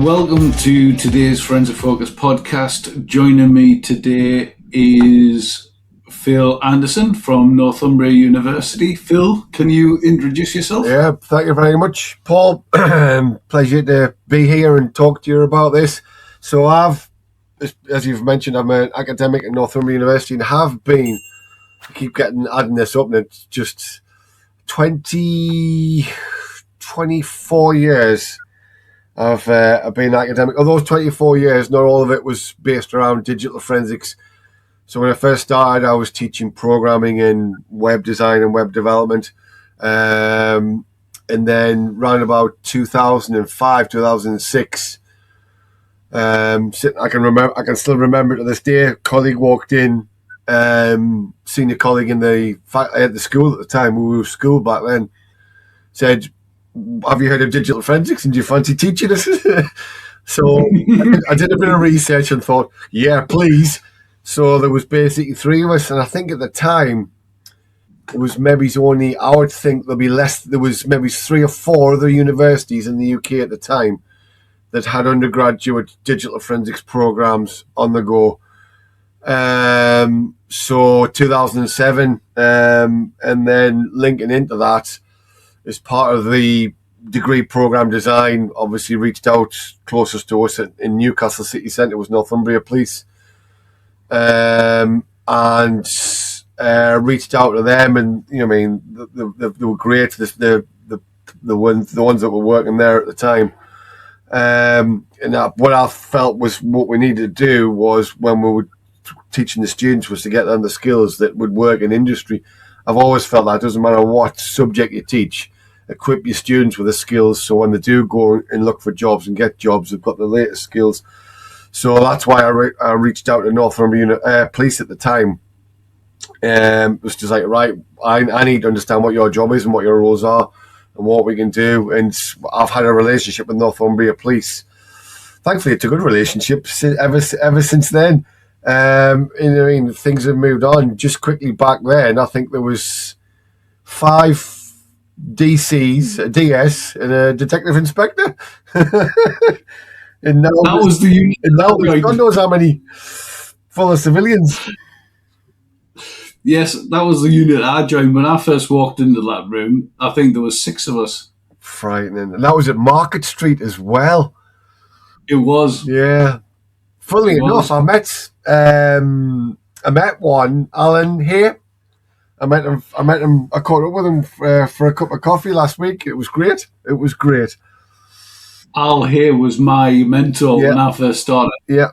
welcome to today's Forensic Focus podcast. Joining me today is Phil Anderson from Northumbria University. Phil, can you introduce yourself? Yeah, thank you very much, Paul. Pleasure to be here and talk to you about this. So as you've mentioned, I'm an academic at Northumbria University and have been, I keep adding this up, and it's just 24 years I've been academic. Of those 24 years, not all of it was based around digital forensics. So when I first started, I was teaching programming and web design and web development. And then around about 2005, 2006, I can still remember to this day, a colleague walked in, senior colleague at the school at the time, we were school back then, said, "Have you heard of digital forensics and do you fancy teaching us?" So I did a bit of research and thought, yeah, please. So there was basically three of us, and I think at the time it was maybe only, I would think there was maybe 3 or 4 other universities in the UK at the time that had undergraduate digital forensics programs on the go. So 2007, and then linking into that, as part of the degree program design, obviously reached out closest to us in Newcastle City Centre was Northumbria Police, and reached out to them, and they were great. The ones that were working there at the time, and what I felt was what we needed to do was, when we were teaching the students, was to get them the skills that would work in industry. I've always felt that it doesn't matter what subject you teach, equip your students with the skills so when they do go and look for jobs and get jobs, they've got the latest skills. So that's why I reached out to Northumbria Police at the time. It was just like, right, I need to understand what your job is and what your roles are and what we can do. And I've had a relationship with Northumbria Police. Thankfully, it's a good relationship ever since then. Things have moved on. Just quickly back then, I think there was 5 DCs, a DS, and a detective inspector. And now that was the unit. And now God knows how many full of civilians. Yes, that was the unit I joined when I first walked into that room. I think there was 6 of us. Frightening. And that was at Market Street as well. It was. Yeah. Funnily enough, I met one Alan here. I met him. I caught up with him for a cup of coffee last week. It was great. Al here was my mentor when I first started. Yeah.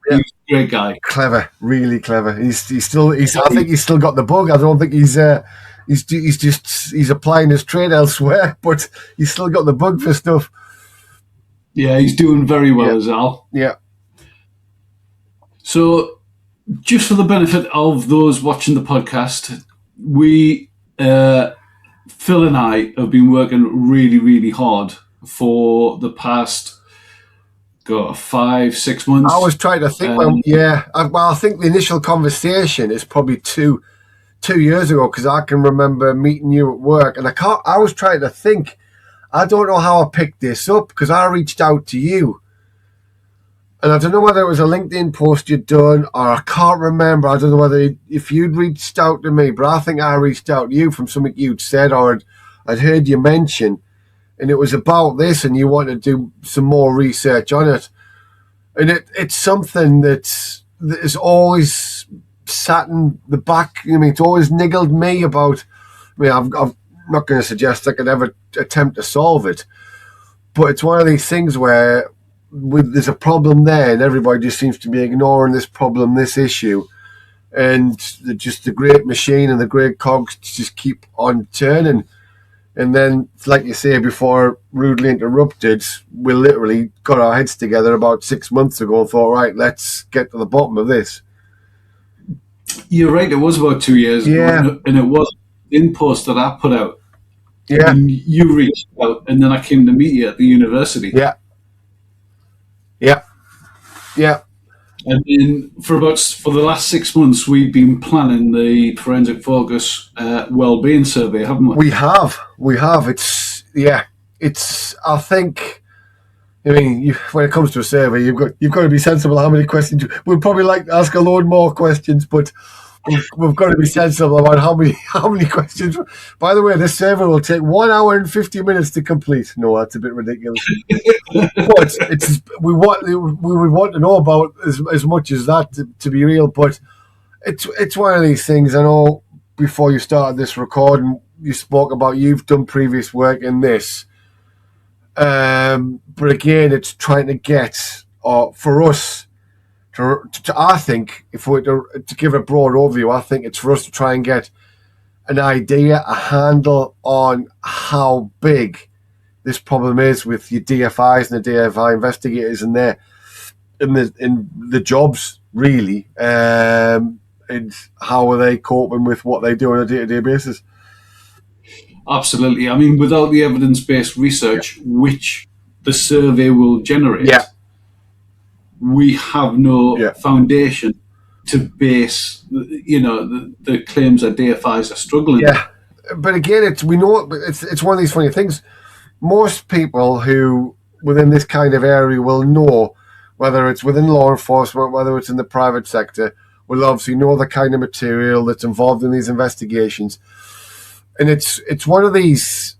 He was a great guy. Clever, really clever. He's still. I think he's still got the bug. I don't think he's applying his trade elsewhere, but he's still got the bug for stuff. Yeah, he's doing very well as Al. Yeah. So, just for the benefit of those watching the podcast, we, Phil and I, have been working really, really hard for the past 5-6 months. I was trying to think. I think the initial conversation is probably two years ago, because I can remember meeting you at work, and I was trying to think. I don't know how I picked this up, because I reached out to you. And I don't know whether it was a LinkedIn post you'd done, or I can't remember. I don't know if you'd reached out to me, but I think I reached out to you from something you'd said or I'd heard you mention. And it was about this, and you wanted to do some more research on it. And it's something that has always sat in the back. It's always niggled me about. I'm not going to suggest I could ever attempt to solve it, but it's one of these things where there's a problem there, and everybody just seems to be ignoring this problem, this issue, and the great machine and the great cogs just keep on turning. And then, like you say, before rudely interrupted, we literally got our heads together about 6 months ago and thought, right, let's get to the bottom of this. You're right, it was about 2 years ago, and it was in post that I put out. Yeah. And you reached out, and then I came to meet you at the university. Yeah. And then for the last 6 months, we've been planning the Forensic Focus Wellbeing Survey, haven't we? We have. It's I think, I mean, when it comes to a survey, you've got to be sensible. How many questions? We'd probably like to ask a load more questions, but we've got to be sensible about how many questions. By the way, this survey will take 1 hour and 50 minutes to complete. No, that's a bit ridiculous. But we would want to know about as much as that to be real. But it's one of these things. I know before you started this recording, you spoke about you've done previous work in this. But again, it's trying to get, for us, to I think, if we were to give a broad overview, I think it's for us to try and get an idea, a handle on how big this problem is with your DFIs and the DFI investigators in the jobs, really, and how are they coping with what they do on a day-to-day basis. Absolutely. I mean, without the evidence-based research, which the survey will generate, we have no foundation to base, the claims that DFIs are struggling. Yeah, but again, it's one of these funny things. Most people who within this kind of area will know, whether it's within law enforcement, whether it's in the private sector, will obviously know the kind of material that's involved in these investigations. And it's one of these,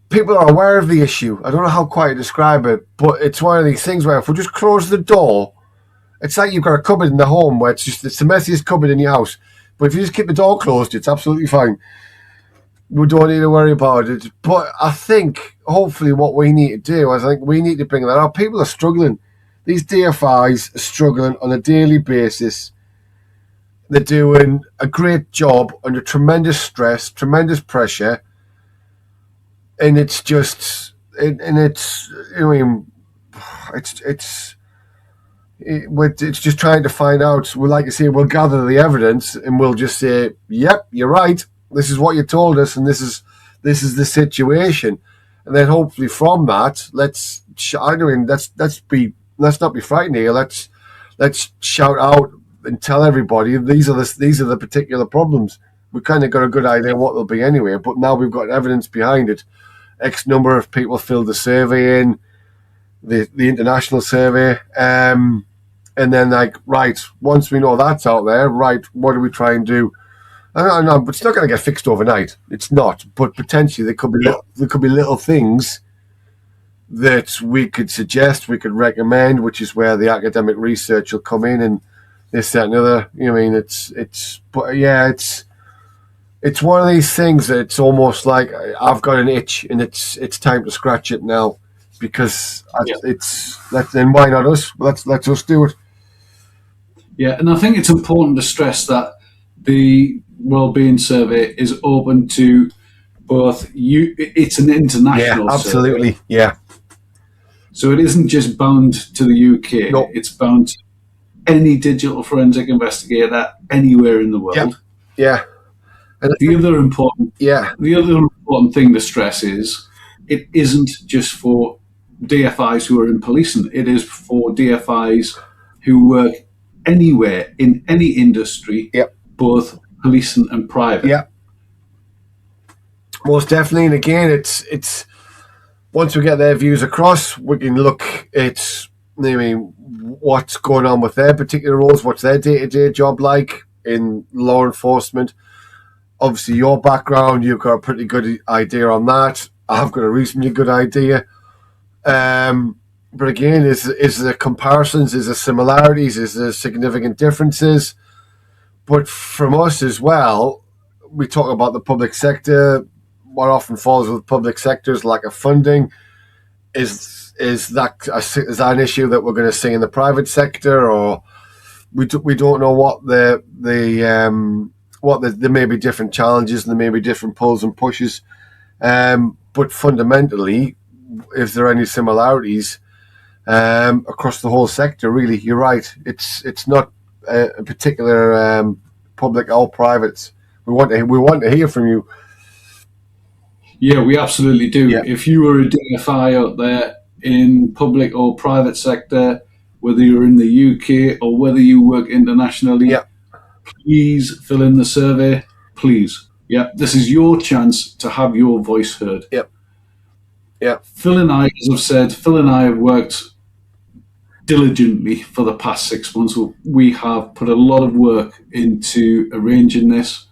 people are aware of the issue. I don't know how quite to describe it, but it's one of these things where if we just close the door, it's like you've got a cupboard in the home where it's the messiest cupboard in your house. But if you just keep the door closed, it's absolutely fine. We don't need to worry about it. But I think, hopefully, what we need to do, we need to bring that up. People are struggling. These DFIs are struggling on a daily basis. They're doing a great job under tremendous stress, tremendous pressure, and it's just, it's just trying to find out. We'll, like you say, we'll gather the evidence and we'll just say, "Yep, you're right. This is what you told us, and this is the situation." And then hopefully from that, let's not be frightened here. Let's shout out and tell everybody these are the particular problems. We kind of got a good idea what they'll be anyway, but now we've got evidence behind it. X number of people filled the survey in, the international survey, and then right, once we know that's out there, right, what do we try and do? I know, but it's not going to get fixed overnight. It's not, but potentially there could be little things that we could suggest, we could recommend, which is where the academic research will come in and this, that, and other. It's one of these things that it's almost like I've got an itch and it's time to scratch it now, because then why not us? Let's us do it. Yeah, and I think it's important to stress that the Wellbeing Survey is open to both it's an international absolutely survey. Yeah. So it isn't just bound to the UK. No. It's bound to any digital forensic investigator anywhere in the world. Yeah. And the other important thing to stress is it isn't just for DFIs who are in policing. It is for DFIs who work anywhere in any industry, both policing and private. Yeah. Most definitely. And again, it's once we get their views across, we can look at what's going on with their particular roles, what's their day-to-day job like in law enforcement. Obviously, your background, you've got a pretty good idea on that. I've got a reasonably good idea. But again, is there comparisons? Is there similarities? Is there significant differences? But from us as well, we talk about the public sector. What often falls with public sector is lack of funding. Is that an issue that we're going to see in the private sector, or we don't know what there may be different challenges and there may be different pulls and pushes. But fundamentally, if there are any similarities across the whole sector, really, you're right. It's not a particular public or private. We want to hear from you. Yeah, we absolutely do. Yeah. If you are a DFI out there in public or private sector, whether you're in the UK or whether you work internationally, please fill in the survey. Please. Yeah, this is your chance to have your voice heard. Yep. Yeah. Phil and I, as I've said, Phil and I have worked diligently for the past 6 months. We have put a lot of work into arranging this.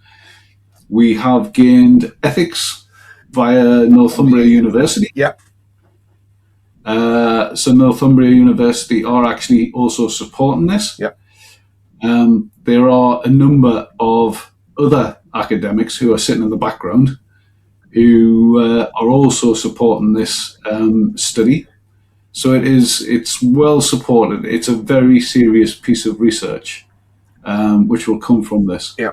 We have gained ethics via Northumbria University. Yeah. So Northumbria University are actually also supporting this. Yeah. There are a number of other academics who are sitting in the background who are also supporting this study. So it's well supported. It's a very serious piece of research which will come from this. Yeah.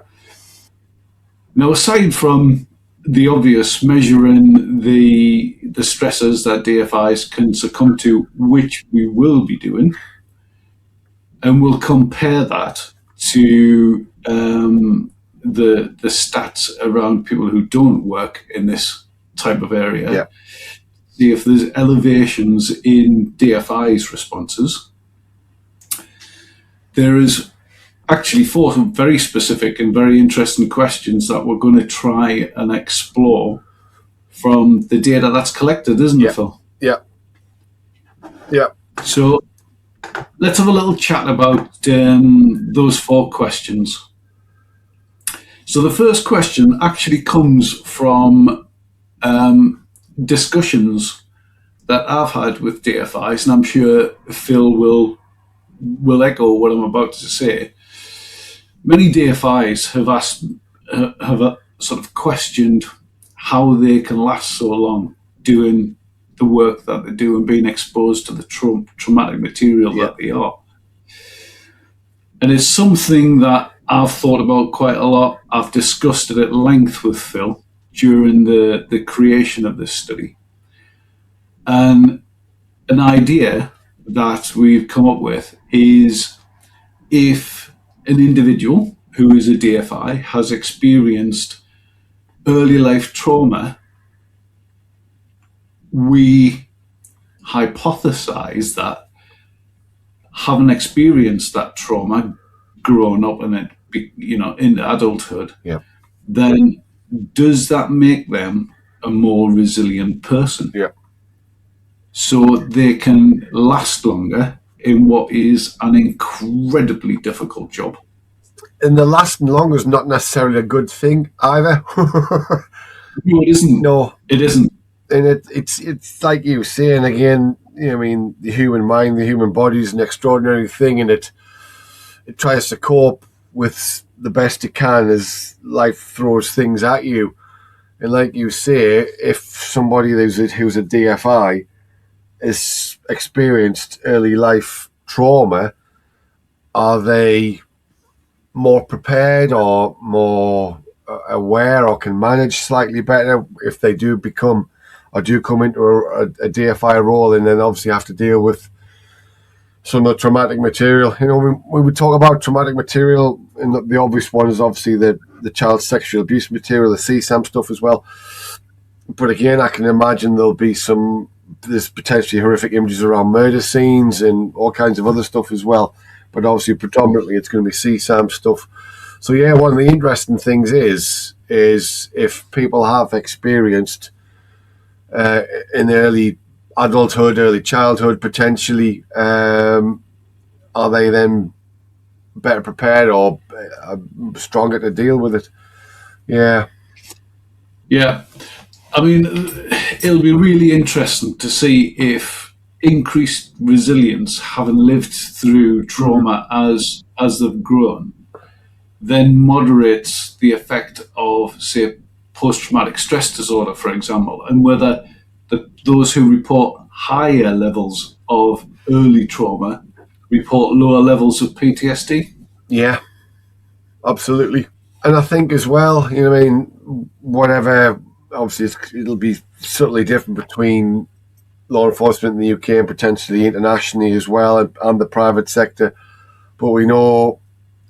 Now, aside from the obvious measuring the stressors that DFIs can succumb to, which we will be doing, and we'll compare that to the stats around people who don't work in this type of area. Yeah. See if there's elevations in DFIs responses. There is actually 4 very specific and very interesting questions that we're going to try and explore from the data that's collected, isn't it, Phil? Yeah. Yeah. So let's have a little chat about those 4 questions. So the first question actually comes from discussions that I've had with DFIs, and I'm sure Phil will echo what I'm about to say. Many DFIs have sort of questioned how they can last so long doing the work that they do and being exposed to the traumatic material that they are. And it's something that I've thought about quite a lot. I've discussed it at length with Phil during the creation of this study. And an idea that we've come up with is if an individual who is a DFI has experienced early life trauma, we hypothesize that having experienced that trauma, grown up in it, in adulthood, then does that make them a more resilient person? Yeah. So they can last longer in what is an incredibly difficult job. And the lasting longer is not necessarily a good thing either. No, it isn't. No, it isn't. And it's like you were saying again. I mean, the human mind, the human body is an extraordinary thing, and it tries to cope with the best it can as life throws things at you. And like you say, if somebody who's a DFI has experienced early life trauma, are they more prepared or more aware or can manage slightly better if they do come into a DFI role and then obviously have to deal with some of the traumatic material? We would talk about traumatic material, and the obvious one is obviously the child sexual abuse material, the CSAM stuff as well. But again, I can imagine there's potentially horrific images around murder scenes and all kinds of other stuff as well. But obviously, predominantly, it's going to be CSAM stuff. So yeah, one of the interesting things is if people have experienced in early adulthood, early childhood, potentially, are they then better prepared or stronger to deal with it? Yeah. Yeah. I mean, it'll be really interesting to see if increased resilience, having lived through trauma as they've grown, then moderates the effect of, say, post-traumatic stress disorder, for example, and whether those who report higher levels of early trauma report lower levels of PTSD. Yeah, absolutely. And I think as well, whatever, obviously it'll be subtly different between law enforcement in the UK and potentially internationally as well, and the private sector. But we know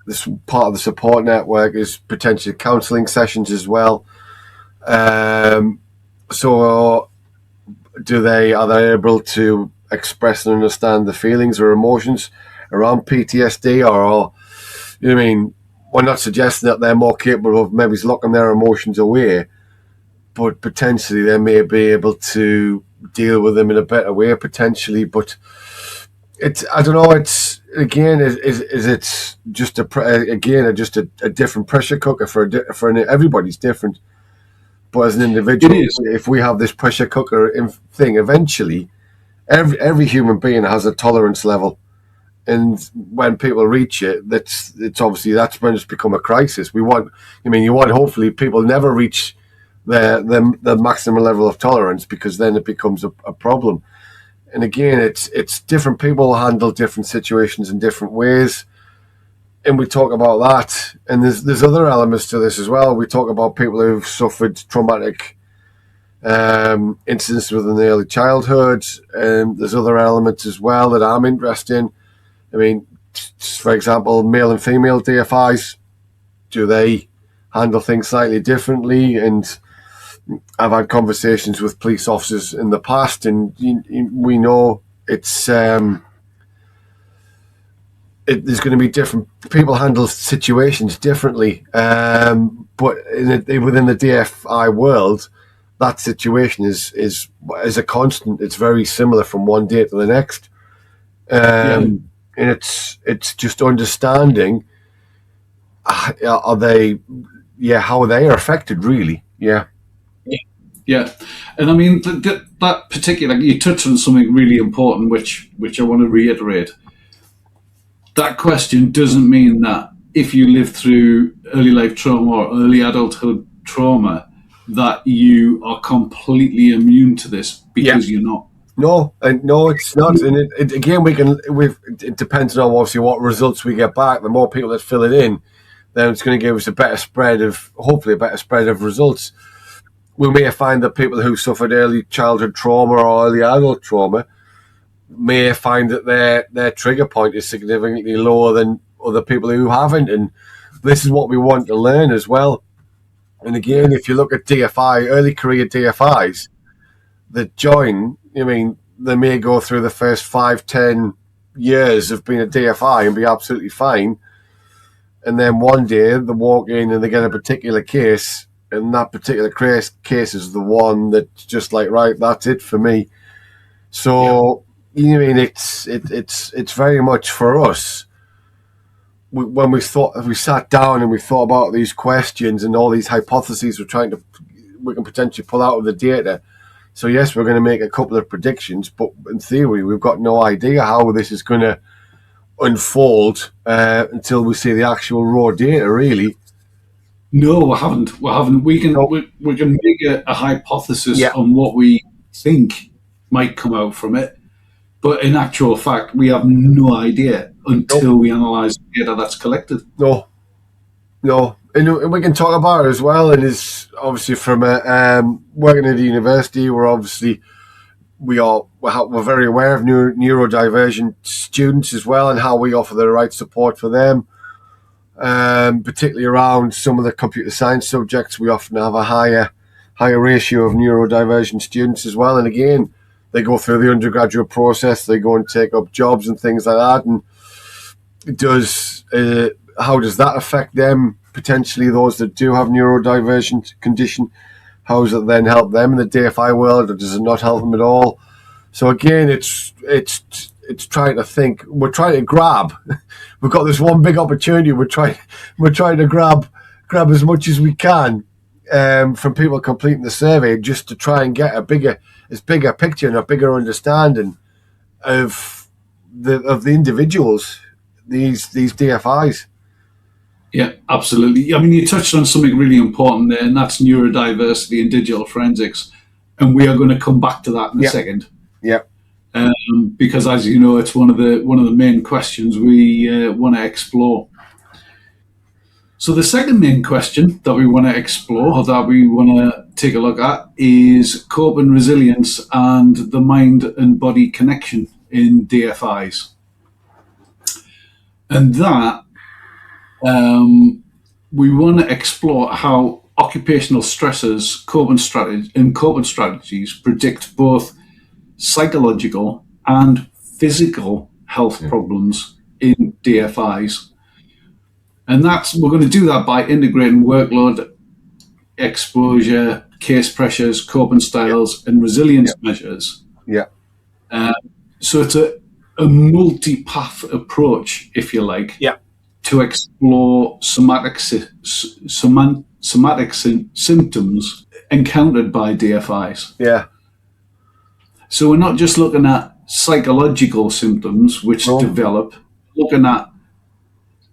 this part of the support network is potentially counselling sessions as well. So are they able to express and understand the feelings or emotions around PTSD, or we're not suggesting that they're more capable of maybe locking their emotions away, but potentially they may be able to deal with them in a better way potentially. But I don't know. It's again, it's just just a different pressure cooker for everybody's different. But as an individual, if we have this pressure cooker thing, eventually, every human being has a tolerance level, and when people reach it, it's obviously that's when it's become a crisis. You want hopefully people never reach the maximum level of tolerance, because then it becomes a problem. And again, it's different people handle different situations in different ways. And we talk about that, and there's other elements to this as well. We talk about people who've suffered traumatic incidents within the early childhood, and there's other elements as well that I'm interested in. I mean, for example, male and female DFIs, do they handle things slightly differently? And I've had conversations with police officers in the past, and we know it's there's going to be different people handle situations differently, but within the DFI world, that situation is a constant. It's very similar from one day to the next, and it's just understanding how they are affected, really. Yeah, and I mean that particular, you touched on something really important, which I want to reiterate. That question doesn't mean that if you live through early life trauma or early adulthood trauma, that you are completely immune to this, because you're not. No, it's not. And it depends on obviously what results we get back. The more people that fill it in, then it's going to give us hopefully a better spread of results. We may find that people who suffered early childhood trauma or early adult trauma may find that their trigger point is significantly lower than other people who haven't. And this is what we want to learn as well. And again, if you look at DFI, early career DFIs that join, I mean, they may go through the first 5-10 years of being a DFI and be absolutely fine. And then one day they walk in and they get a particular case, and that particular case is the one that's just like, right, that's it for me. So, I mean, it's very much for us. When we sat down and we thought about these questions and all these hypotheses we can potentially pull out of the data. So yes, we're going to make a couple of predictions, but in theory, we've got no idea how this is going to unfold until we see the actual raw data, really. No, we haven't. We can make a hypothesis on what we think might come out from it, but in actual fact, we have no idea until we analyse the data that's collected. No, and we can talk about it as well. And it's obviously from working at the university, we're very aware of neurodivergent students as well, and how we offer the right support for them. Particularly around some of the computer science subjects, we often have a higher ratio of neurodivergent students as well. And again, they go through the undergraduate process, they go and take up jobs and things like that. And how does that affect them? Potentially, those that do have neurodivergent condition, how does it then help them in the DFI world, or does it not help them at all? So again, it's trying to think. We're trying to grab. We've got this one big opportunity. We're trying to grab as much as we can from people completing the survey, just to try and get a bigger picture and a bigger understanding of the individuals, these DFIs. Yeah, absolutely. I mean, you touched on something really important there, and that's neurodiversity and digital forensics, and we are going to come back to that in a second. Yeah. Because, as you know, it's one of the main questions we want to explore. So the second main question that we want to explore, or that we want to take a look at, is coping resilience and the mind and body connection in DFIs. And that we want to explore how occupational stressors, coping strategies predict both psychological and physical health problems in DFIs. And we're going to do that by integrating workload, exposure, case pressures, coping styles, and resilience measures. Yeah. So it's a multi-path approach, if you like, Yeah. to explore somatic symptoms encountered by DFIs. Yeah. So we're not just looking at psychological symptoms which develop, looking at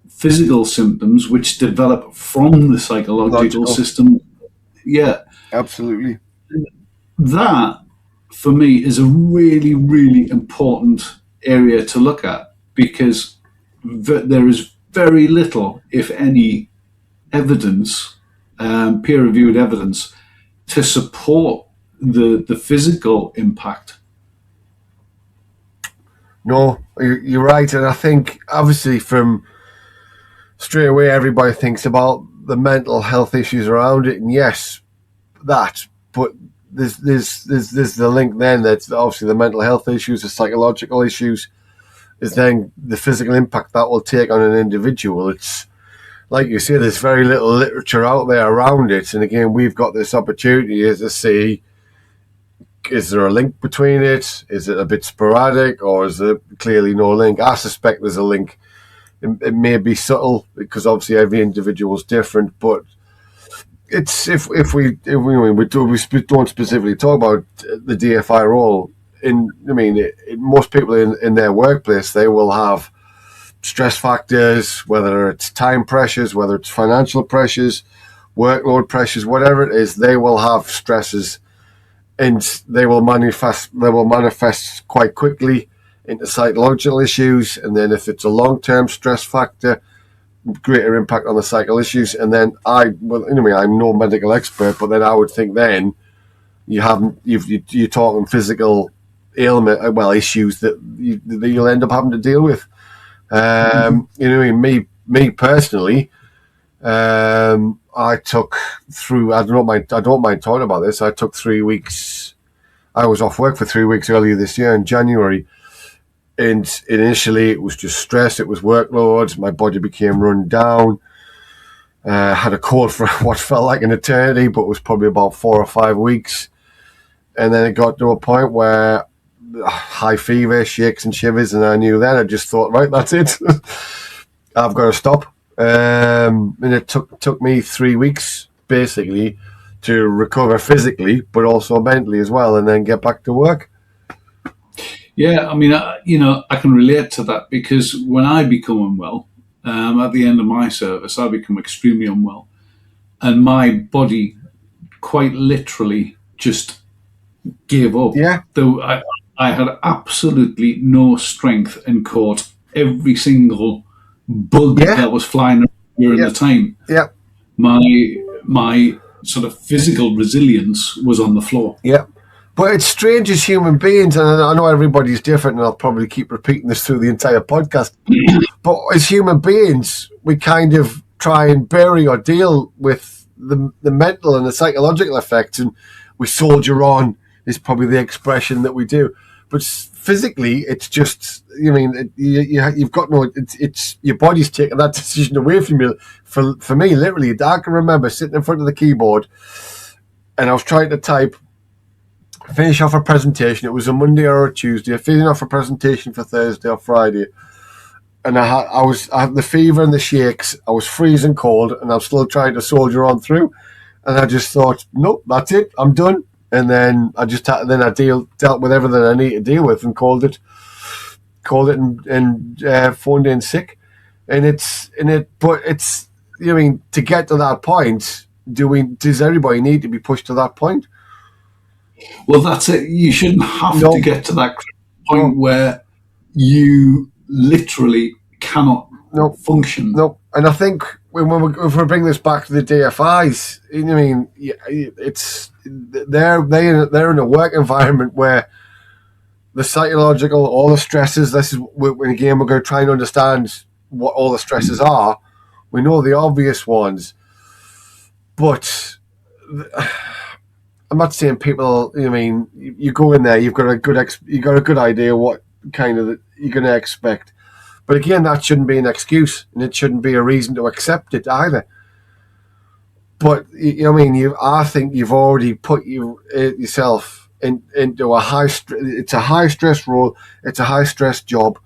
physical symptoms which develop from the psychological system. Yeah. Absolutely. That, for me, is a really, really important area to look at, because there is very little, if any, evidence, peer-reviewed evidence, to support the physical impact. No, you're right. And I think, obviously, from straight away, everybody thinks about the mental health issues around it. And yes, that. But there's the link then that's obviously the mental health issues, the psychological issues, is then the physical impact that will take on an individual. It's like you say, there's very little literature out there around it. And again, we've got this opportunity to see, is there a link between it? Is it a bit sporadic, or is there clearly no link? I suspect there's a link. It may be subtle, because obviously every individual is different, but it's if we don't specifically talk about the DFI role. Most people in their workplace, they will have stress factors, whether it's time pressures, whether it's financial pressures, workload pressures, whatever it is, they will have stresses, and they will manifest quite quickly into psychological issues. And then if it's a long-term stress factor, greater impact on the psychological issues. And then I'm no medical expert, but then I would think then you're talking physical ailment, issues that you'll end up having to deal with. Me personally, I took through. I don't mind talking about this. I took 3 weeks. I was off work for 3 weeks earlier this year in January, and initially it was just stress. It was workload. My body became run down. Had a cold for what felt like an eternity, but was probably about 4 or 5 weeks, and then it got to a point where high fever, shakes and shivers, and I knew then. I just thought, right, that's it. I've got to stop. And it took me 3 weeks basically to recover physically, but also mentally as well, and then get back to work. Yeah, I mean, I can relate to that, because when I become unwell, at the end of my service, I become extremely unwell, and my body quite literally just gave up. Yeah. Though I had absolutely no strength and caught every single bug that was flying around during the time. Yeah. My sort of physical resilience was on the floor. Yeah. But it's strange as human beings, and I know everybody's different, and I'll probably keep repeating this through the entire podcast, but as human beings, we kind of try and bury or deal with the mental and the psychological effects, and we soldier on is probably the expression that we do. But physically, it's just, you've got no, it's your body's taking that decision away from you. For me, literally, I can remember sitting in front of the keyboard, and I was trying to finish off a presentation. It was a Monday or a Tuesday. I finished off a presentation for Thursday or Friday, and I had the fever and the shakes. I was freezing cold, and I'm still trying to soldier on through. And I just thought, nope, that's it. I'm done. And then I dealt with everything I need to deal with, and called it and phoned in sick. But it's to get to that point, does everybody need to be pushed to that point? Well, that's it. You shouldn't have to get to that point where you literally cannot function. No, and I think if we bring this back to the DFIs, it's they're in a work environment where the psychological, all the stresses. This is again we're going to try and understand what all the stresses are. We know the obvious ones, but I'm not saying people. You go in there, you've got a good idea what kind of you're going to expect. But again, that shouldn't be an excuse, and it shouldn't be a reason to accept it either. But I think you've already put yourself into a it's a high stress role. It's a high stress job.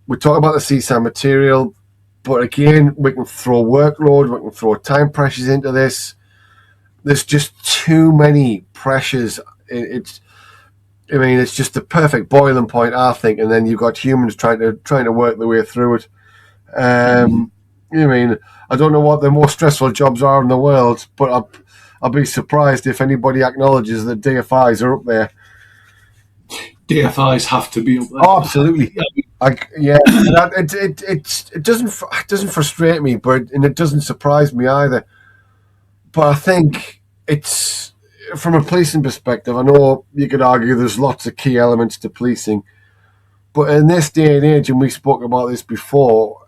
We talk about the CSAM material, but again, we can throw workload, we can throw time pressures into this. There's just too many pressures. It's just the perfect boiling point, I think. And then you've got humans trying to work their way through it. I don't know what the most stressful jobs are in the world, but I'll be surprised if anybody acknowledges that DFIs are up there. DFIs have to be up there. Oh, absolutely. It doesn't frustrate me, and it doesn't surprise me either. But I think it's, from a policing perspective, I know you could argue there's lots of key elements to policing, but in this day and age, and we spoke about this before,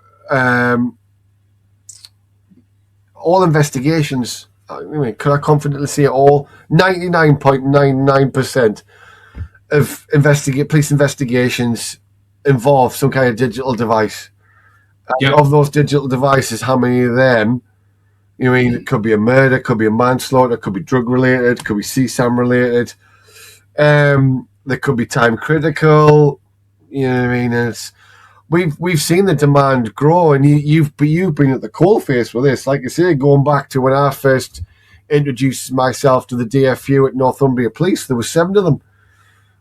all investigations, could I confidently say all, 99.99% of police investigations involve some kind of digital device. Yep. Of those digital devices, how many of them, it could be a murder, could be a manslaughter, could be drug related, could be CSAM related, there could be time critical. It's, we've seen the demand grow, and you've been at the coalface with this. Like you say, going back to when I first introduced myself to the DFU at Northumbria Police, there were 7 of them,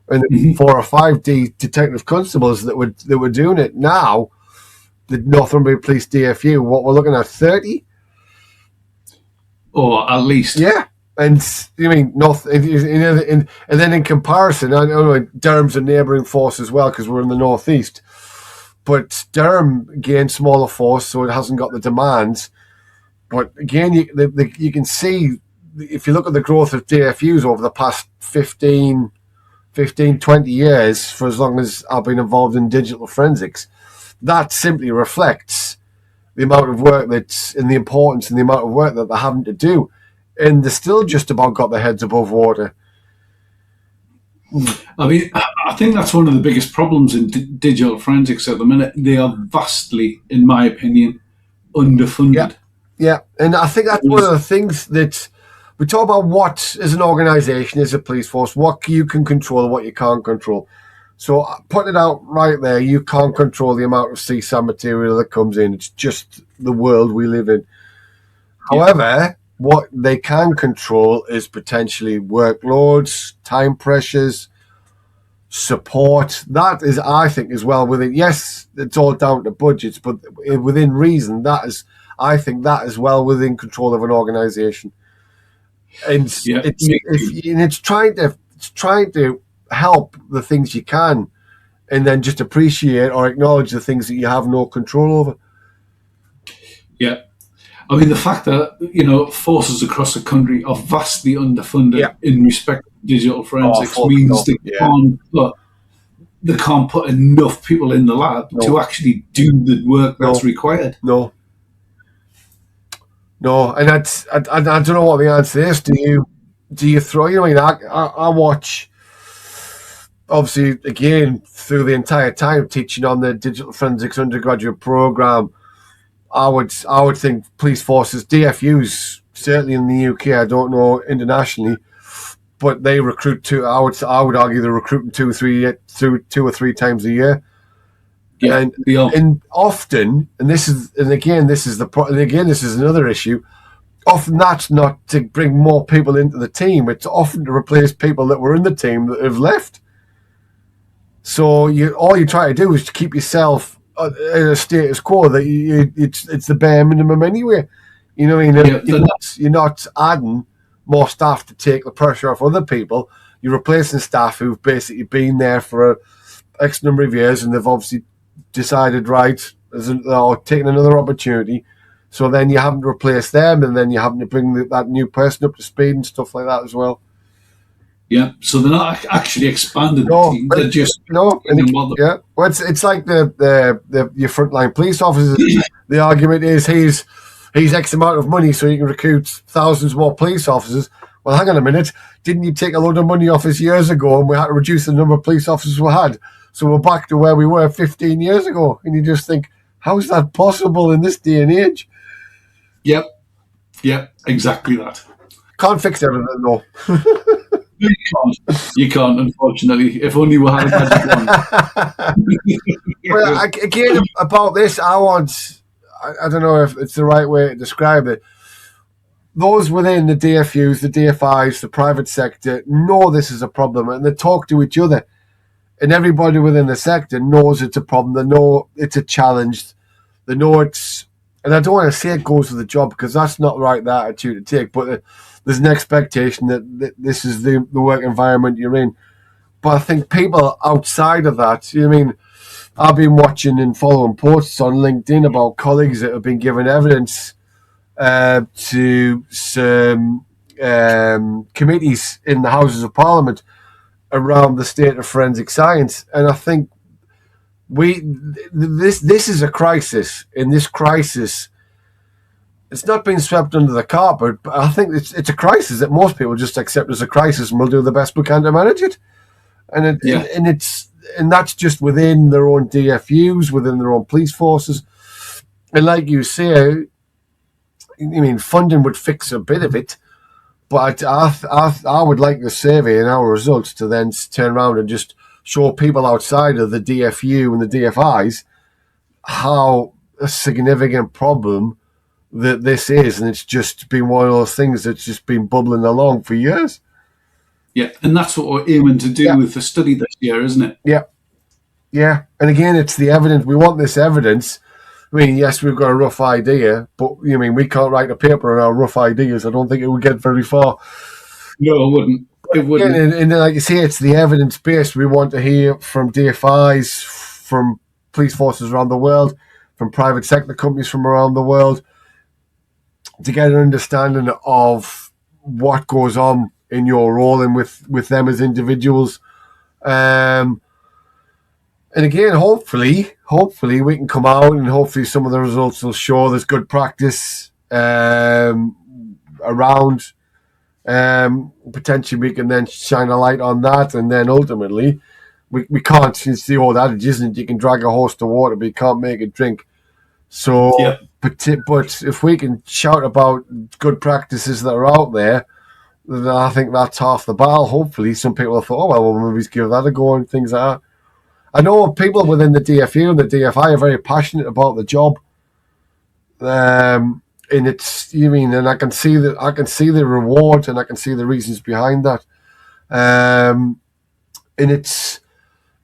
and 4 or 5 detective constables that were doing it. Now, the Northumbria Police DFU, what we're looking at, 30, or at least, yeah. And and then in comparison, I know Durham's a neighbouring force as well because we're in the northeast. But Durham gained smaller force, so it hasn't got the demands. But again, you can see, if you look at the growth of DFUs over the past 15, 20 years, for as long as I've been involved in digital forensics, that simply reflects the amount of work that's, and the importance and the amount of work that they're having to do. And they're still just about got their heads above water. I think that's one of the biggest problems in digital forensics at the minute. They are vastly, in my opinion, underfunded. Yeah. And I think that's one of the things that we talk about, what, as an organisation, as a police force, what you can control and what you can't control. So putting it out right there, you can't control the amount of CSAM material that comes in. It's just the world we live in. However, what they can control is potentially workloads, time pressures, support. That is, I think, as well within. Yes, it's all down to budgets, but within reason, I think that is well within control of an organisation. And it's trying to help the things you can, and then just appreciate or acknowledge the things that you have no control over. Yeah. I mean, the fact that, forces across the country are vastly underfunded in respect to digital forensics means they can't put enough people in the lab to actually do the work that's required. No, and I don't know what the answer is. Do you throw? I watch, obviously, again, through the entire time teaching on the digital forensics undergraduate program. I would think police forces, DFUs, certainly in the UK, I don't know internationally, but they recruit I would argue they're recruiting 2 or 3 times a year. Yeah, and often, this is another issue. Often that's not to bring more people into the team. It's often to replace people that were in the team that have left. So all you try to do is to keep yourself in a status quo that it's the bare minimum anyway. You're not adding more staff to take the pressure off other people. You're replacing staff who've basically been there for X number of years, and they've obviously decided, right, or taken another opportunity. So then you having to replace them, and then you're having to bring that new person up to speed and stuff like that as well. Yeah, so they're not actually expanding the team. They're just Well, it's like your frontline police officers. The argument is he's X amount of money, so you can recruit thousands more police officers. Well, hang on a minute. Didn't you take a load of money off us years ago, and we had to reduce the number of police officers we had? So we're back to where we were 15 years ago. And you just think, how is that possible in this day and age? Yep. exactly that. Can't fix everything, though. You can't, unfortunately. If only we had a magic wand. Well, again, about this, I don't know if it's the right way to describe it. Those within the DFUs, the DFIs, the private sector know this is a problem, and they talk to each other. And everybody within the sector knows it's a problem. They know it's a challenge. They know it's, and I don't want to say it goes with the job because that's not the right attitude to take, but there's an expectation that this is the work environment you're in. But I think people outside of that, I mean, I've been watching and following posts on LinkedIn about colleagues that have been given evidence to some committees in the Houses of Parliament around the state of forensic science, and I think this is a crisis. In this crisis, it's not being swept under the carpet, but I think it's a crisis that most people just accept as a crisis, and we'll do the best we can to manage it. And and that's just within their own DFUs, within their own police forces, and like you say, I mean, funding would fix a bit of it. But I would like the survey and our results to then turn around and just show people outside of the DFU and the DFIs how a significant problem that this is. And it's just been one of those things that's just been bubbling along for years. Yeah, and that's what we're aiming to do with the study this year, isn't it? Yeah. Yeah. And again, it's the evidence. We want this evidence. I mean, yes, we've got a rough idea, but we can't write a paper on our rough ideas. I don't think it would get very far. No, it wouldn't. It wouldn't. And like you say, it's the evidence based. We want to hear from DFIs, from police forces around the world, from private sector companies from around the world, to get an understanding of what goes on in your role and with them as individuals. And again, hopefully we can come out and hopefully some of the results will show there's good practice around. Potentially we can then shine a light on that, and then ultimately we can't. It's the old adage, isn't it? You can drag a horse to water, but you can't make it drink. So, yeah. But if we can shout about good practices that are out there, then I think that's half the battle. Hopefully some people have thought, oh, well, we'll maybe give that a go and things like that. I know people within the DFU and the DFI are very passionate about the job, and and I can see the reward, and I can see the reasons behind that, and it's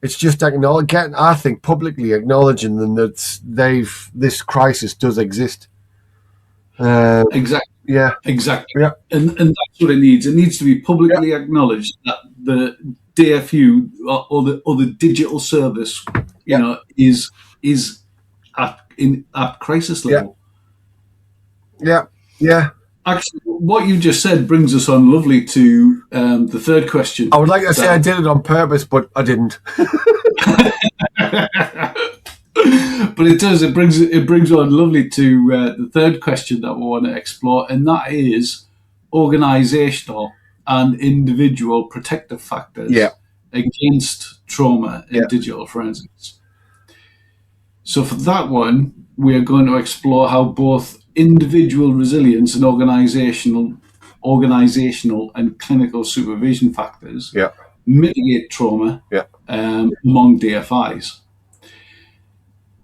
just I think publicly acknowledging them that this crisis does exist. Exactly. Yeah. Exactly. Yeah. And that's what it needs. It needs to be publicly acknowledged that the DFU or the digital service, is at crisis level. Yeah. Yeah. Actually, what you just said brings us on lovely to the third question. I would like to say I did it on purpose, but I didn't. But it does. It brings on lovely to the third question that we want to explore, and that is organisational and individual protective factors against trauma in digital forensics. So for that one, we are going to explore how both individual resilience and organisational and clinical supervision factors mitigate trauma among DFIs.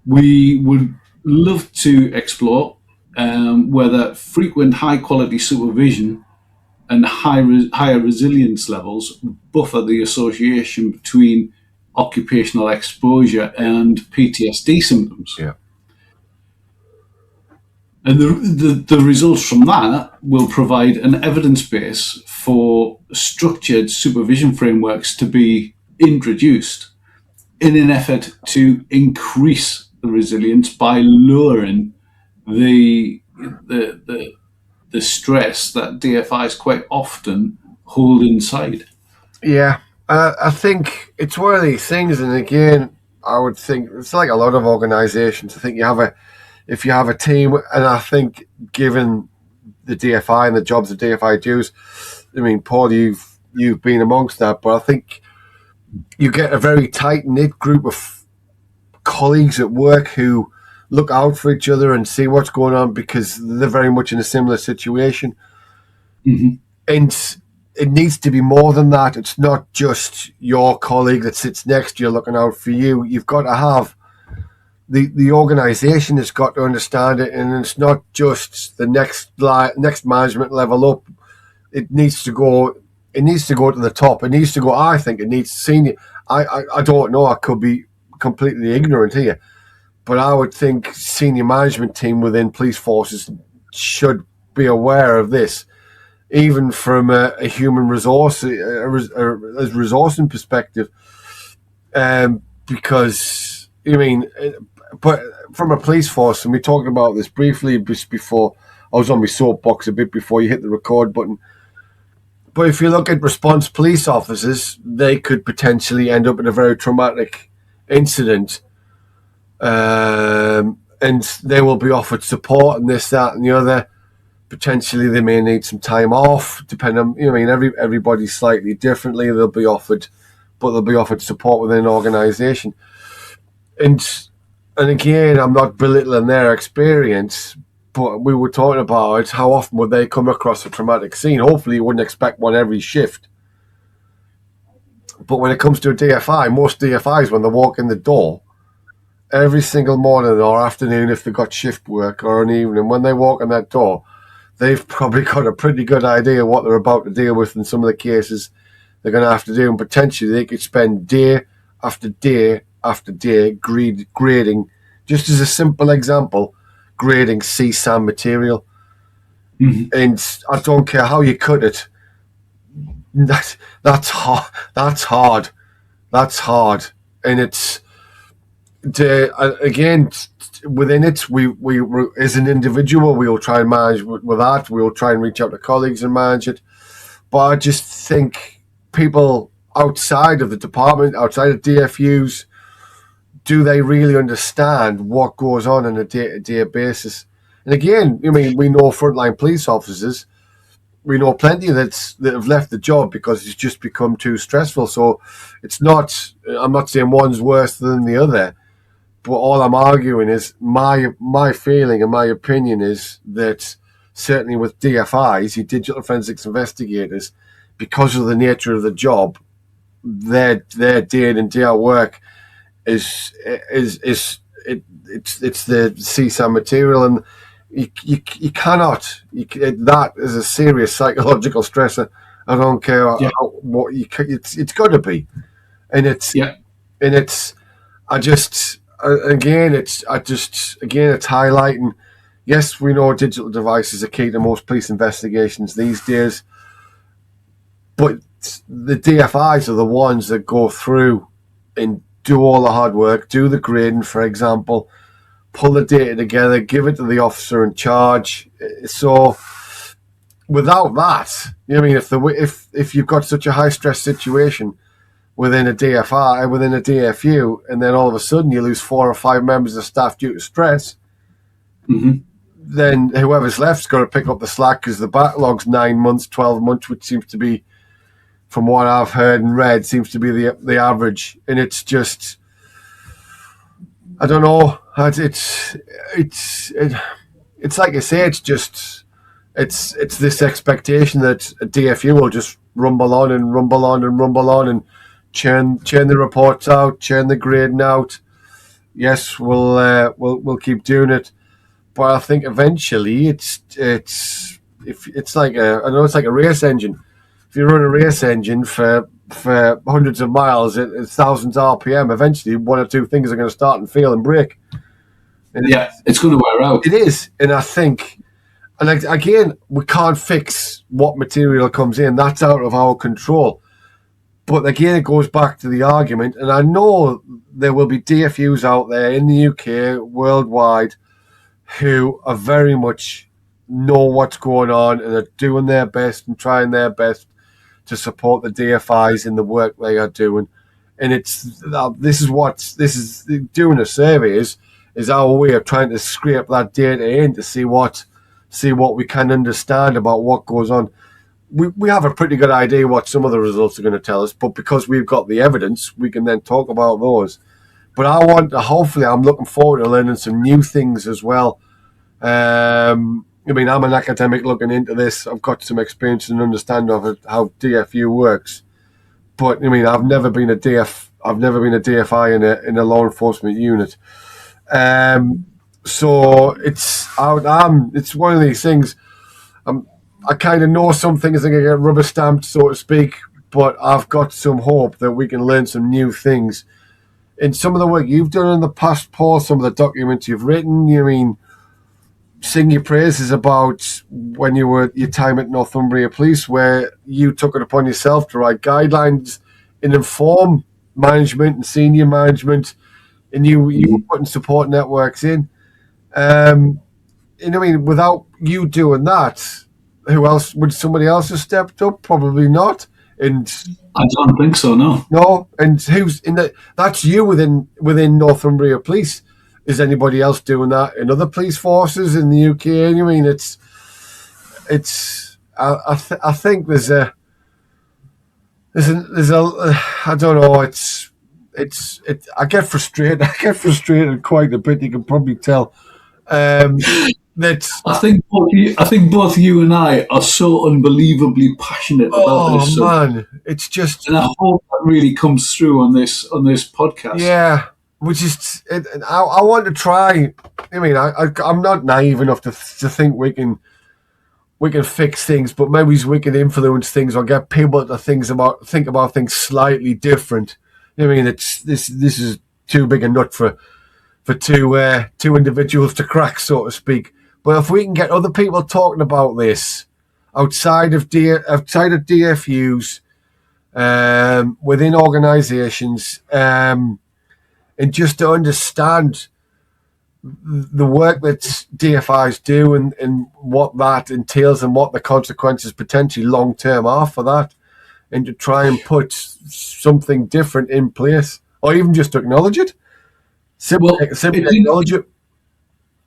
We would love to explore whether frequent high-quality supervision and higher resilience levels buffer the association between occupational exposure and PTSD symptoms. Yeah. And the results from that will provide an evidence base for structured supervision frameworks to be introduced in an effort to increase the resilience by lowering the stress that DFIs quite often hold inside. Yeah, I think it's one of these things, and again, I would think it's like a lot of organisations. I think if you have a team, and I think given the DFI and the jobs that DFI does, I mean, Paul, you've been amongst that, but I think you get a very tight-knit group of colleagues at work who look out for each other and see what's going on, because they're very much in a similar situation. Mm-hmm. And it needs to be more than that. It's not just your colleague that sits next to you looking out for you. You've got to have the organisation has got to understand it, and it's not just the next management level up. It needs to go. It needs to go to the top. It needs to go. I think it needs senior. I don't know. I could be completely ignorant here, but I would think senior management team within police forces should be aware of this, even from a human resource, a resourcing perspective, because but from a police force, and we talked about this briefly just before I was on my soapbox a bit before you hit the record button. But if you look at response police officers, they could potentially end up in a very traumatic incident, and they will be offered support and this, that, and the other. Potentially, they may need some time off, depending on, everybody's slightly differently. They'll be offered support within an organisation. And again, I'm not belittling their experience, but we were talking about how often would they come across a traumatic scene. Hopefully, you wouldn't expect one every shift. But when it comes to a DFI, most DFIs, when they walk in the door, every single morning or afternoon, if they've got shift work or an evening, when they walk in that door, they've probably got a pretty good idea what they're about to deal with in some of the cases they're going to have to do. And potentially they could spend day after day after day grading, just as a simple example, grading CSAM material. Mm-hmm. And I don't care how you cut it. That's hard. That's hard. And it's, again, within it, we as an individual, we will try and manage with that. We will try and reach out to colleagues and manage it. But I just think people outside of the department, outside of DFUs, do they really understand what goes on a day-to-day basis? And again, we know frontline police officers. We know plenty that have left the job because it's just become too stressful. So it's not. I'm not saying one's worse than the other. But all I'm arguing is my feeling and my opinion is that certainly with DFIs, your digital forensics investigators, because of the nature of the job, their day in and day out work it's the CSAM material, and you cannot. That is a serious psychological stressor. I don't care what it's got to be, and it's it's highlighting. Yes, we know digital devices are key to most police investigations these days, but the DFIs are the ones that go through and do all the hard work, do the grading, for example, pull the data together, give it to the officer in charge. So without that, if you've got such a high stress situation within a DFI, within a DFU, and then all of a sudden you lose 4 or 5 members of staff due to stress, then whoever's left's got to pick up the slack because the backlog's 9 months, 12 months, which seems to be, from what I've heard and read, seems to be the average. And it's just, I don't know. It's like I say, it's just, it's this expectation that a DFU will just rumble on and churn the reports out, churn the grading out. Yes, we'll keep doing it, but I think eventually it's like a race engine. If you run a race engine for hundreds of miles at thousands RPM, eventually 1 or 2 things are going to start and fail and break. And it's going to wear out. It is, and I think, and again, we can't fix what material comes in. That's out of our control. But again, it goes back to the argument, and I know there will be DFUs out there in the UK, worldwide, who are very much know what's going on and are doing their best and trying their best to support the DFIs in the work they are doing. And this is doing a survey is our way of trying to scrape that data in to see what we can understand about what goes on. We have a pretty good idea what some of the results are going to tell us, but because we've got the evidence, we can then talk about those. But hopefully, I'm looking forward to learning some new things as well. I mean, I'm an academic looking into this. I've got some experience and understanding of it, how DFU works. But I mean, I've never been a DFI in a law enforcement unit. So it's one of these things. I kind of know some things that get rubber stamped, so to speak, but I've got some hope that we can learn some new things. In some of the work you've done in the past, Paul, some of the documents you've written, sing your praises about when you were your time at Northumbria Police, where you took it upon yourself to write guidelines and inform management and senior management, and you were putting support networks in. Without you doing that, who else would somebody else have stepped up? Probably not. And I don't think so. No. And who's in that? That's you within Northumbria Police. Is anybody else doing that in other police forces in the UK? I mean, I think there's a I don't know. I get frustrated. I get frustrated quite a bit. You can probably tell. I think both you and I are so unbelievably passionate about this. Oh man, it's just, and I hope that really comes through on this podcast. Yeah, which is, I want to try. I mean, I'm not naive enough to think we can fix things, but maybe we can influence things or get people to think about things slightly different. I mean, this is too big a nut for two individuals to crack, so to speak. But if we can get other people talking about this outside of DFUs, within organisations, and just to understand the work that DFIs do and what that entails and what the consequences potentially long term are for that, and to try and put something different in place, or even just to acknowledge it. Simply acknowledge it.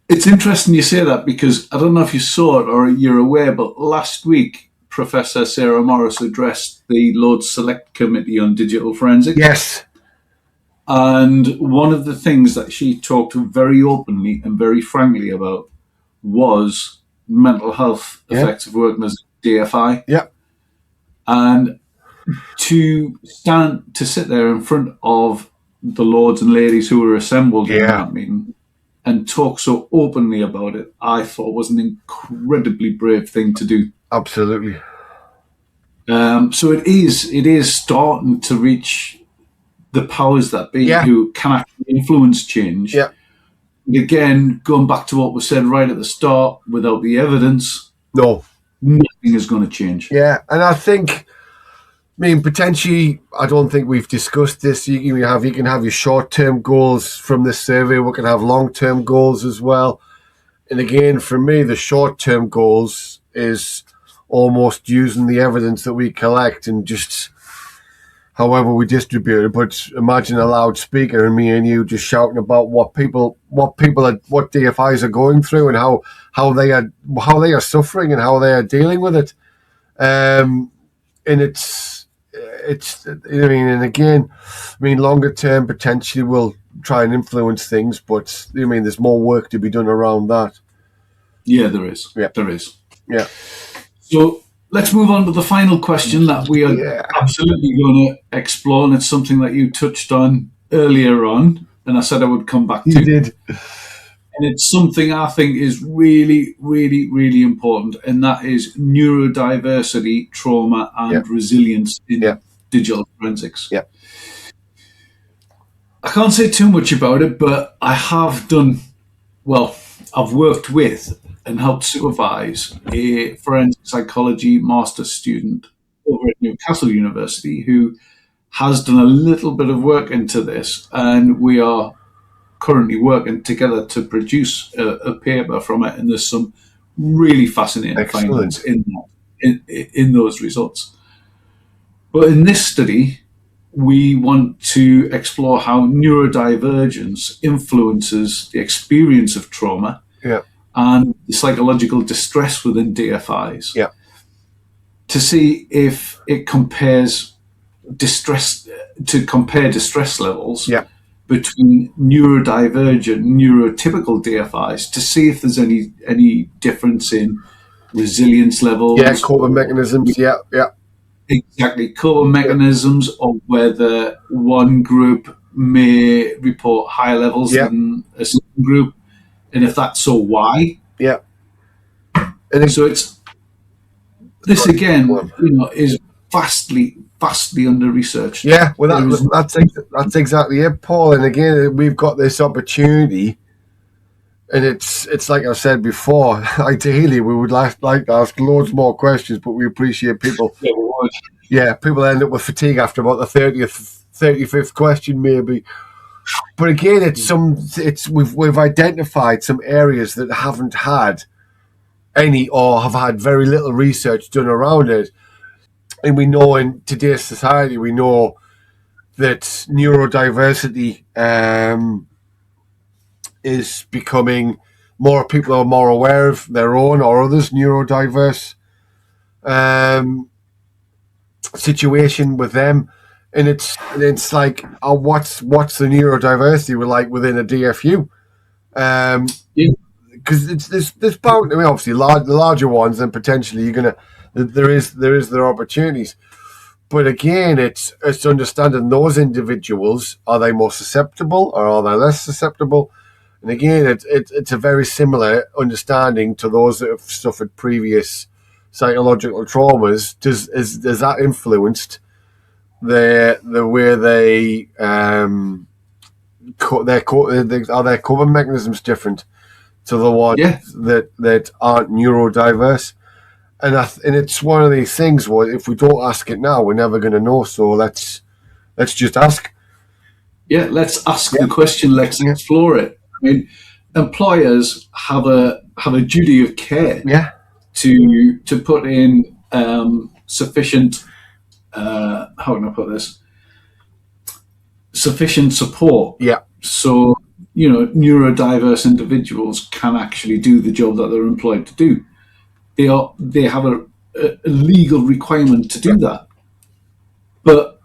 It's interesting you say that, because I don't know if you saw it or you're aware, but last week Professor Sarah Morris addressed the Lord's Select Committee on Digital Forensics. Yes. And one of the things that she talked very openly and very frankly about was mental health effects of working as a DFI. Yeah. And to sit there in front of the lords and ladies who were assembled in that meeting and talk so openly about it, I thought was an incredibly brave thing to do. Absolutely. So it is starting to reach the powers that be who can actually influence change. Yeah. And again, going back to what was said right at the start, without the evidence, nothing is going to change. Yeah, and I think, potentially, I don't think we've discussed this. You can have your short-term goals from this survey. We can have long-term goals as well. And again, for me, the short-term goals is almost using the evidence that we collect and just however we distribute it. But imagine a loudspeaker and me and you just shouting about what DFIs are going through and how they are suffering and how they are dealing with it. And it's longer term potentially will try and influence things, but there's more work to be done around that. Yeah, there is. Yeah. There is. Yeah. So let's move on to the final question that we are absolutely going to explore, and it's something that you touched on earlier on, and I said I would come back to. You did. And it's something I think is really, really, really important, and that is neurodiversity, trauma, and resilience in digital forensics. Yeah. I can't say too much about it, but I have I've worked with and helped supervise a forensic psychology master's student over at Newcastle University who has done a little bit of work into this, and we are currently working together to produce a paper from it, and there's some really fascinating findings in those results. But in this study, we want to explore how neurodivergence influences the experience of trauma and the psychological distress within DFIs. Yeah. To see if it compares distress levels between neurodivergent, neurotypical DFIs to see if there's any difference in resilience levels. Yeah, coping mechanisms. Yeah. Exactly, coping mechanisms, or whether one group may report higher levels than a second group, and if that's so, why? Yeah. So it's this again, is vastly under researched. Yeah, well, that's exactly it, Paul. And again, we've got this opportunity, and it's like I said before. Ideally, we would like to ask loads more questions, but we appreciate people. Yeah, people end up with fatigue after about the 35th question, maybe. But again, we've identified some areas that haven't had any or have had very little research done around it. And we know in today's society, we know that neurodiversity is becoming more people are more aware of their own or others' neurodiverse situation with them. And it's like, what's the neurodiversity we're like within a DFU? Because there's bound. I mean, obviously, the larger ones, then potentially there is their opportunities. But again, it's understanding those individuals. Are they more susceptible or are they less susceptible? And again, it's a very similar understanding to those that have suffered previous psychological traumas. Does that influenced the way they are their coping mechanisms different to the ones that aren't neurodiverse? And it's one of these things where if we don't ask it now, we're never going to know. So let's just ask. Yeah, let's ask the question. Let's explore it. I mean, employers have a duty of care. Yeah. To put in sufficient. How can I put this? Sufficient support. Yeah. So neurodiverse individuals can actually do the job that they're employed to do. They have a legal requirement to do that, but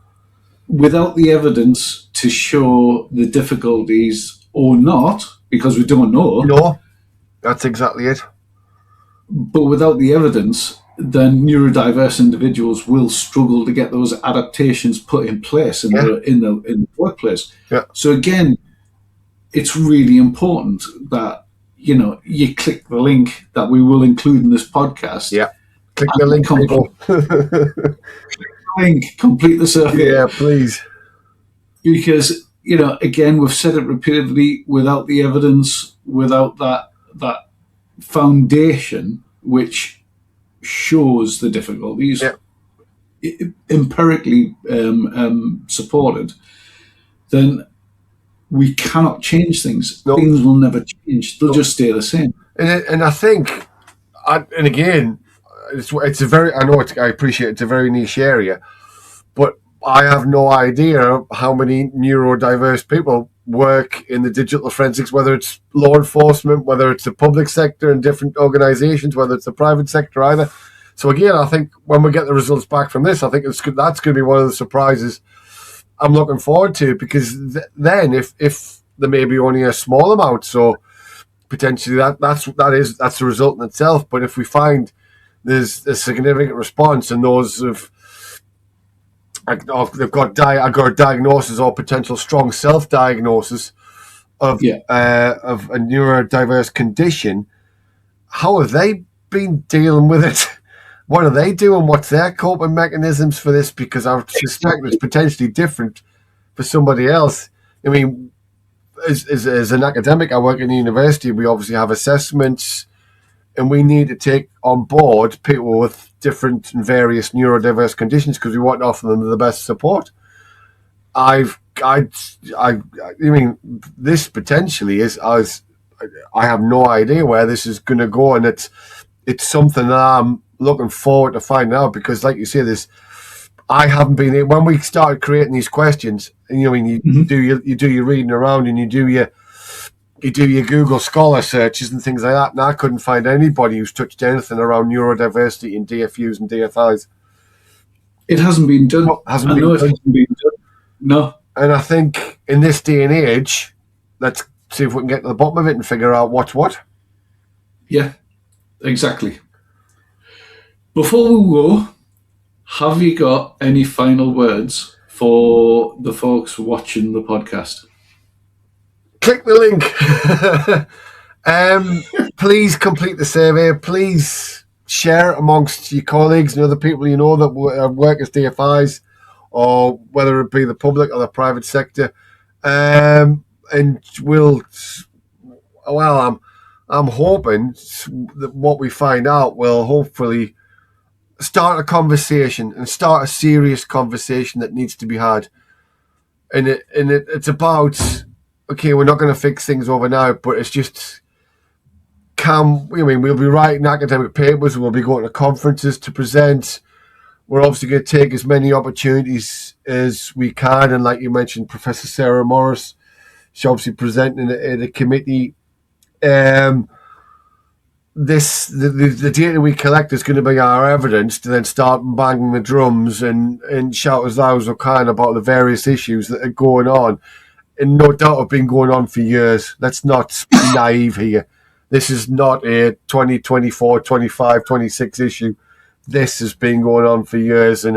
without the evidence to show the difficulties or not, because we don't know. No, that's exactly it. But without the evidence, then neurodiverse individuals will struggle to get those adaptations put in place in the workplace. Yeah. So again, it's really important that you click the link that we will include in this podcast. Yeah. Click the link, complete the survey. Yeah, please. Because, again, we've said it repeatedly, without the evidence, without that foundation which shows the difficulties, empirically supported, then we cannot change things. No. Things will never change. They'll just stay the same. And I think, and again, it's a very, I appreciate it's a very niche area, but I have no idea how many neurodiverse people work in the digital forensics, whether it's law enforcement, whether it's the public sector in different organizations, whether it's the private sector either. So again, I think when we get the results back from this, I think that's going to be one of the surprises I'm looking forward to, because then if there may be only a small amount, so potentially that's the result in itself. But if we find there's a significant response and those I've got a diagnosis or potential strong self-diagnosis of a neurodiverse condition, how have they been dealing with it? What are they doing? What's their coping mechanisms for this? Because I suspect it's potentially different for somebody else. I mean, as an academic, I work in a university. We obviously have assessments, and we need to take on board people with different and various neurodiverse conditions because we want to offer them the best support. I mean, this potentially is. I have no idea where this is going to go, and it's something that I'm looking forward to finding out, because, like you say, I haven't been, when we started creating these questions, and you do your reading around and you do your Google Scholar searches and things like that, and I couldn't find anybody who's touched anything around neurodiversity in DFUs and DFIs. It hasn't been done. No, it hasn't been done. No, And I think in this day and age, let's see if we can get to the bottom of it and figure out what's what. Yeah, exactly. Before we go, have you got any final words for the folks watching the podcast? Click the link. Please complete the survey. Please share it amongst your colleagues and other people you know that work as DFIs, or whether it be the public or the private sector. And I'm hoping that what we find out will hopefully start a conversation and start a serious conversation that needs to be had. And it's about, okay, we're not going to fix things overnight, but it's just, we'll be writing academic papers, we'll be going to conferences to present. We're obviously going to take as many opportunities as we can. And like you mentioned, Professor Sarah Morris, she's obviously presenting at a committee. The data we collect is going to be our evidence to then start banging the drums and shout as loud as we can about the various issues that are going on. And no doubt have been going on for years. Let's not be naive here. This is not a 2024, 25, 26 issue. This has been going on for years, and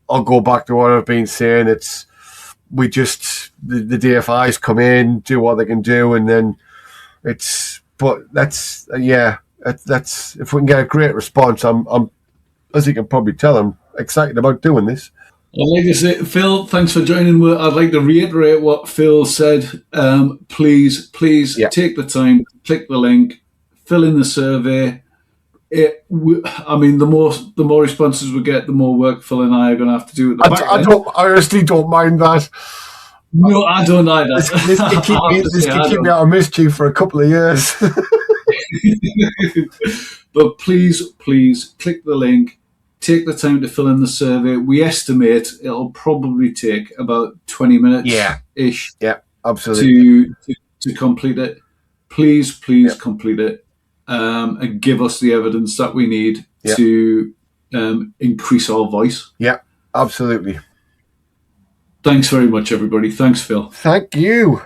I'll go back to what I've been saying. The DFIs come in, do what they can do, and then that's if we can get a great response, I'm as you can probably tell, I'm excited about doing this. I'd like to say, Phil, thanks for joining. I'd like to reiterate what Phil said. Please take the time, click the link, fill in the survey. The more responses we get, the more work Phil and I are going to have to do at the back end. I honestly don't mind that. No, I don't either. This can keep me out of mischief for a couple of years. But please click the link. Take the time to fill in the survey. We estimate it'll probably take about 20 minutes-ish. Yeah, absolutely. To complete it. Please complete it and give us the evidence that we need to increase our voice. Yeah, absolutely. Thanks very much, everybody. Thanks, Phil. Thank you.